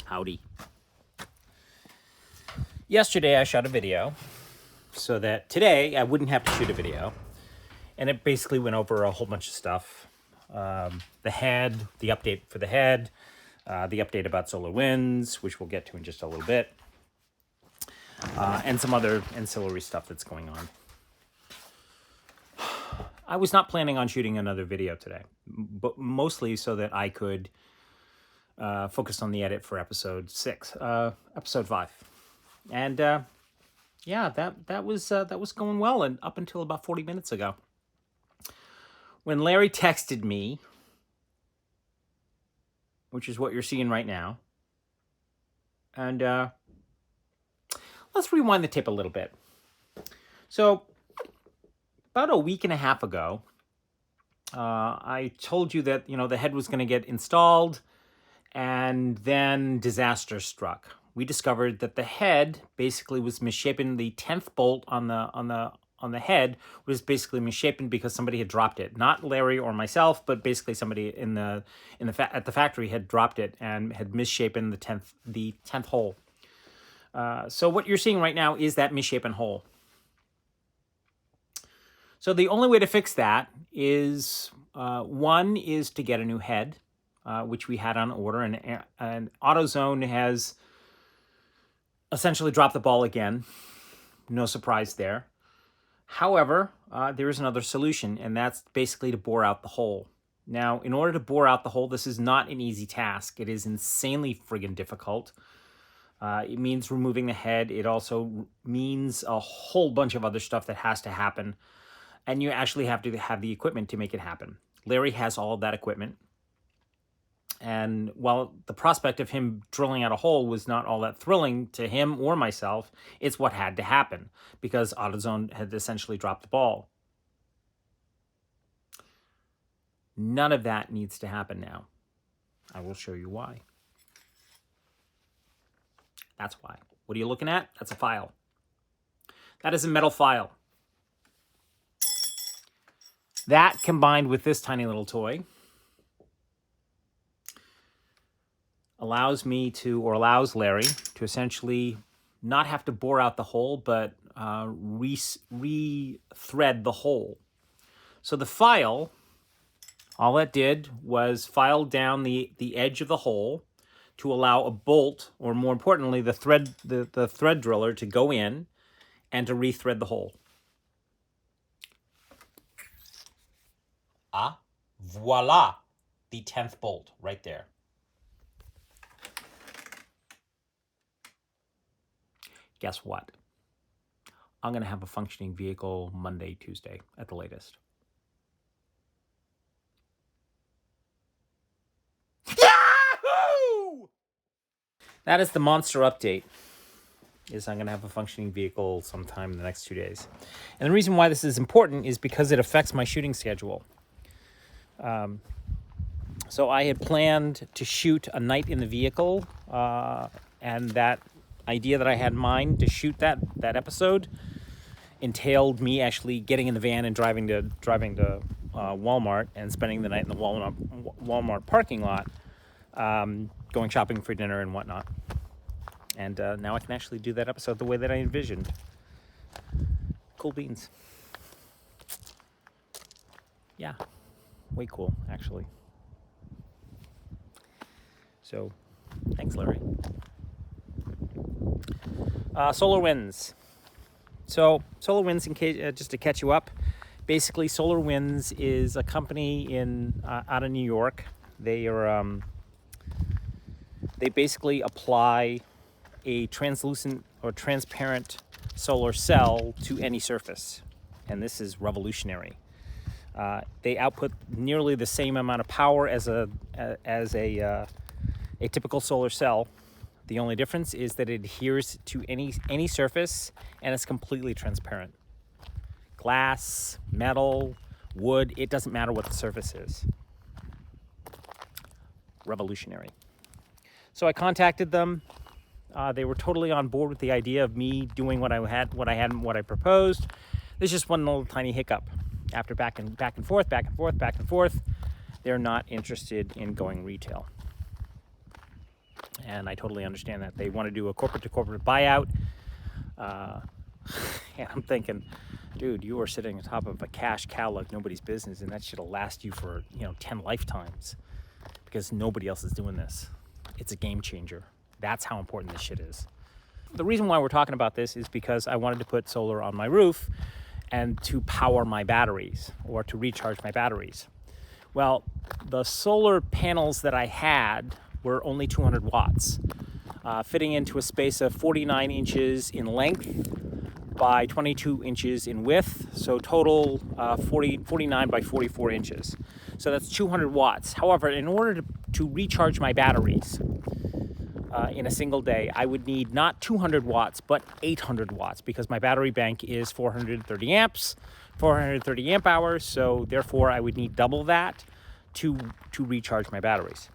Howdy. Yesterday I shot a video so that today I wouldn't have to shoot a video. And it basically went over a whole bunch of stuff. The head, the update for the head, the update about SolarWinds, which we'll get to in just a little bit. And some other ancillary stuff that's going on. I was not planning on shooting another video today, but mostly so that I could focus on the edit for episode 5. And yeah, that was going well, and up until about 40 minutes ago, when Larry texted me, which is what you're seeing right now, and let's rewind the tape a little bit. So, about a week and a half ago, I told you that, the head was going to get installed, and then disaster struck. We discovered that the head basically was misshapen. The 10th bolt on the head was basically misshapen because somebody had dropped it. Not Larry or myself, but basically somebody at the factory had dropped it and had misshapen the 10th hole. So what you're seeing right now is that misshapen hole. So the only way to fix that is, one is to get a new head, which we had on order, and AutoZone has essentially dropped the ball again. No surprise there. However, there is another solution, and that's basically to bore out the hole. Now, in order to bore out the hole, this is not an easy task. It is insanely friggin' difficult. It means removing the head. It also means a whole bunch of other stuff that has to happen. And you actually have to have the equipment to make it happen. Larry has all of that equipment. And while the prospect of him drilling out a hole was not all that thrilling to him or myself, it's what had to happen because AutoZone had essentially dropped the ball. None of that needs to happen now. I will show you why. That's why. What are you looking at? That's a file. That is a metal file. That combined with this tiny little toy allows Larry to essentially not have to bore out the hole, but re-thread the hole. So the file, all it did was file down the edge of the hole to allow a bolt, or more importantly, the thread driller to go in and to re-thread the hole. Ah, voila, the 10th bolt right there. Guess what? I'm going to have a functioning vehicle Monday, Tuesday at the latest. Yahoo! That is the monster update. I'm going to have a functioning vehicle sometime in the next 2 days. And the reason why this is important is because it affects my shooting schedule. So I had planned to shoot a night in the vehicle, and that idea that I had in mind to shoot that episode entailed me actually getting in the van and driving to Walmart and spending the night in the Walmart parking lot, going shopping for dinner and whatnot. And now I can actually do that episode the way that I envisioned. Cool beans. Yeah, way cool, actually. So, thanks, Larry. SolarWinds. So, SolarWinds, in case, just to catch you up, basically SolarWinds is a company out of New York. They basically apply a translucent or transparent solar cell to any surface, and this is revolutionary. They output nearly the same amount of power as a typical solar cell. The only difference is that it adheres to any surface, and it's completely transparent. Glass, metal, wood, it doesn't matter what the surface is. Revolutionary. So I contacted them. They were totally on board with the idea of me doing what I proposed. There's just one little tiny hiccup. After back and forth, they're not interested in going retail. And I totally understand that. They want to do a corporate-to-corporate buyout. And I'm thinking, dude, you are sitting on top of a cash cow like nobody's business, and that shit'll last you for, 10 lifetimes, because nobody else is doing this. It's a game changer. That's how important this shit is. The reason why we're talking about this is because I wanted to put solar on my roof and to power my batteries, or to recharge my batteries. Well, the solar panels that I had were only 200 watts, fitting into a space of 49 inches in length by 22 inches in width, so total 49 by 44 inches. So that's 200 watts. However, in order to recharge my batteries in a single day, I would need not 200 watts, but 800 watts, because my battery bank is 430 amps, 430 amp hours, so therefore I would need double that to recharge my batteries.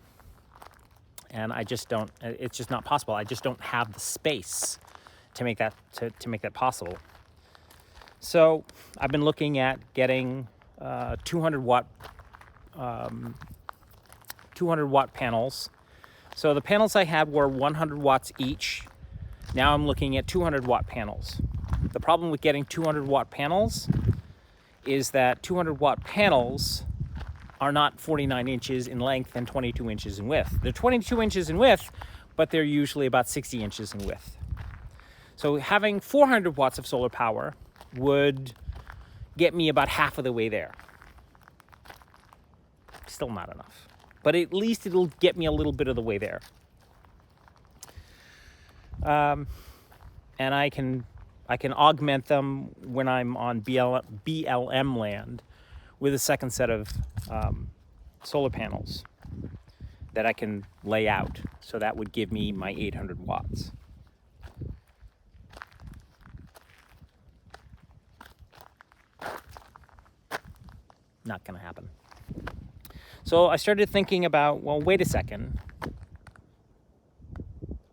And I just don't, it's just not possible. I just don't have the space to make that to make that possible. So I've been looking at getting 200 watt panels. So the panels I had were 100 watts each. Now I'm looking at 200 watt panels. The problem with getting 200 watt panels is that 200 watt panels are not 49 inches in length and 22 inches in width. They're 22 inches in width, but they're usually about 60 inches in width. So having 400 watts of solar power would get me about half of the way there. Still not enough, but at least it'll get me a little bit of the way there. And I can augment them when I'm on BLM land with a second set of solar panels that I can lay out. So that would give me my 800 watts. Not going to happen. So I started thinking about, well, wait a second.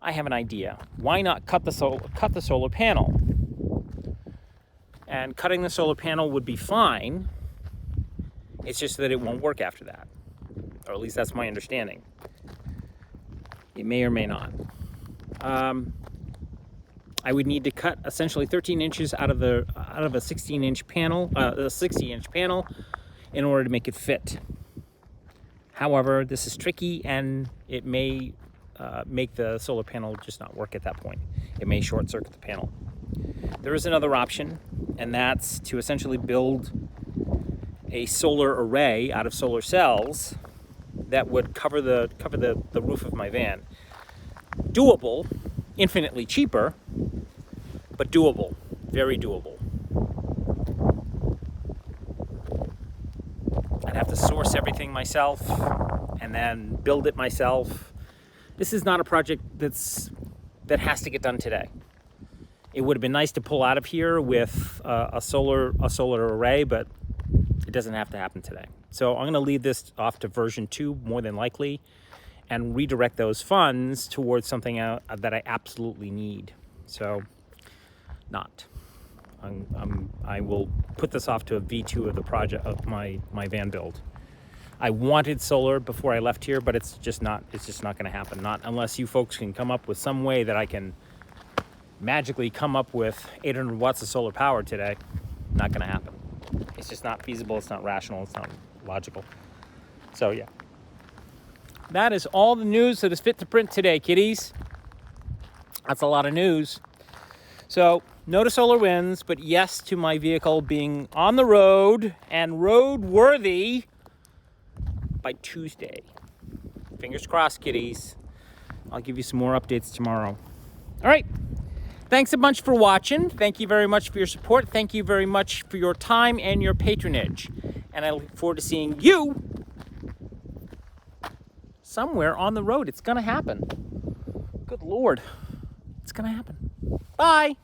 I have an idea. Why not cut the solar panel? And cutting the solar panel would be fine. It's just that it won't work after that. Or at least that's my understanding. It may or may not. I would need to cut essentially 13 inches out of a 16-inch panel, a 60-inch panel, in order to make it fit. However, this is tricky, and it may make the solar panel just not work at that point. It may short circuit the panel. There is another option, and that's to essentially build a solar array out of solar cells that would cover the roof of my van. Doable, infinitely cheaper, but doable, very doable. I'd have to source everything myself and then build it myself. This is not a project that has to get done today. It would have been nice to pull out of here with a solar array, but it doesn't have to happen today. So I'm going to leave this off to version 2, more than likely, and redirect those funds towards something that I absolutely need. So, not. I will put this off to a V2 of the project of my van build. I wanted solar before I left here, but it's just not going to happen. Not unless you folks can come up with some way that I can magically come up with 800 watts of solar power today. Not going to happen. It's just not feasible. It's not rational. It's not logical. So yeah, that is all the news that is fit to print today, kiddies. That's a lot of news. So no to solar winds, but yes to my vehicle being on the road and roadworthy by Tuesday. Fingers crossed, kiddies. I'll give you some more updates tomorrow. All right. Thanks a bunch for watching. Thank you very much for your support. Thank you very much for your time and your patronage. And I look forward to seeing you somewhere on the road. It's going to happen. Good Lord. It's going to happen. Bye.